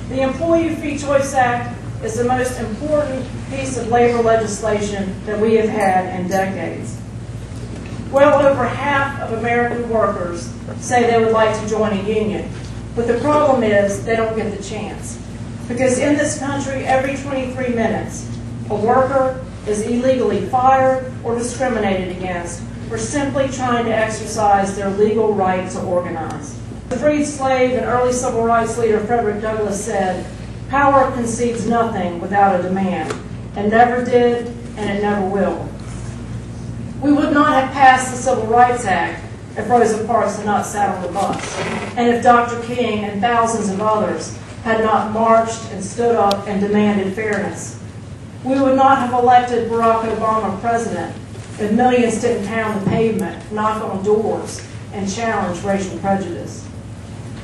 The Employee Free Choice Act is the most important piece of labor legislation that we have had in decades. Well over half of American workers say they would like to join a union, but the problem is they don't get the chance. Because in this country, every 23 minutes, a worker is illegally fired or discriminated against for simply trying to exercise their legal right to organize. The freed slave and early civil rights leader Frederick Douglass said, "Power concedes nothing without a demand. It never did, and it never will." We would not have passed the Civil Rights Act if Rosa Parks had not sat on the bus, and if Dr. King and thousands of others had not marched and stood up and demanded fairness. We would not have elected Barack Obama president if millions didn't pound the pavement, knock on doors, and challenge racial prejudice.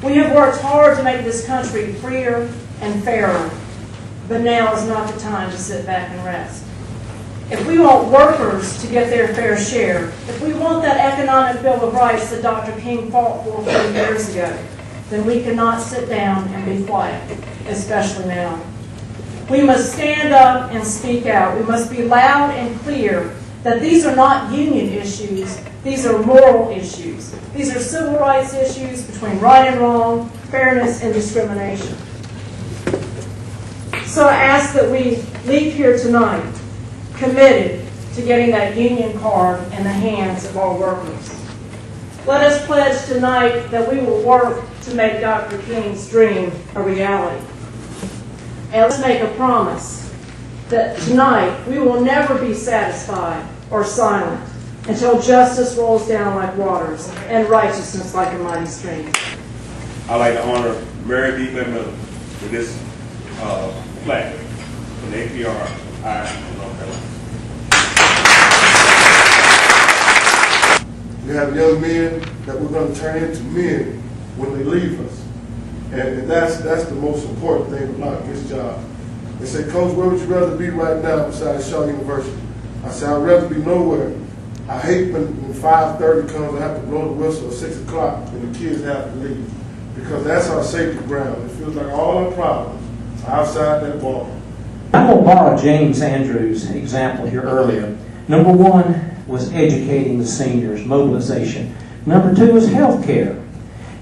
We have worked hard to make this country freer and fairer, but now is not the time to sit back and rest. If we want workers to get their fair share, if we want that economic Bill of Rights that Dr. King fought for 40 years ago, then we cannot sit down and be quiet, especially now. We must stand up and speak out. We must be loud and clear that these are not union issues, these are moral issues. These are civil rights issues between right and wrong, fairness and discrimination. So I ask that we leave here tonight committed to getting that union card in the hands of our workers. Let us pledge tonight that we will work to make Dr. King's dream a reality. And let's make a promise that tonight we will never be satisfied or silent until justice rolls down like waters and righteousness like a mighty stream. I'd like to honor Mary B. McMillan with this plaque from the APRI in North Carolina. We have young men that we're going to turn into men when they leave us. And that's the most important thing about this job. They say, "Coach, where would you rather be right now besides Shaw University?" I said, "I'd rather be nowhere." I hate when 5:30 comes, I have to blow the whistle at 6 o'clock and the kids have to leave. Because that's our safety ground. It feels like all our problems are outside that ball. I'm going to borrow James Andrews' example here earlier. Number one was educating the seniors, mobilization. Number two was health care.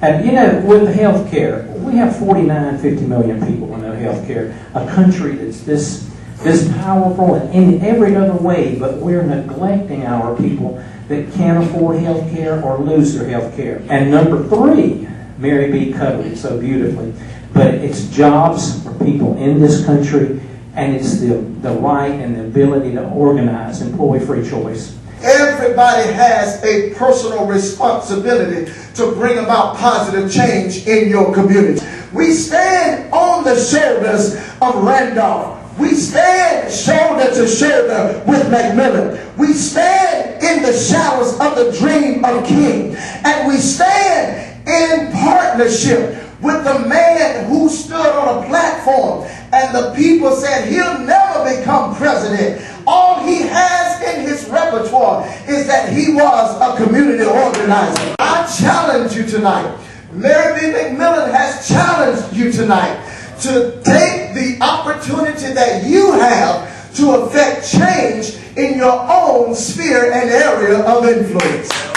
And you know, with health care, we have 49, 50 million people in health care. A country that's this powerful in every other way, but we're neglecting our people that can't afford health care or lose their health care. And number three, Mary B. covered it so beautifully, but it's jobs for people in this country, and it's the right and the ability to organize, employee-free choice. Everybody has a personal responsibility to bring about positive change in your community. We stand on the shoulders of Randolph. We stand shoulder to shoulder with McMillan. We stand in the shadows of the dream of King. And we stand in partnership with the man who stood on a platform and the people said he'll never become president. All he has in his repertoire is that he was a community organizer. I challenge you tonight. Mary B. McMillan has challenged you tonight to take the opportunity that you have to affect change in your own sphere and area of influence.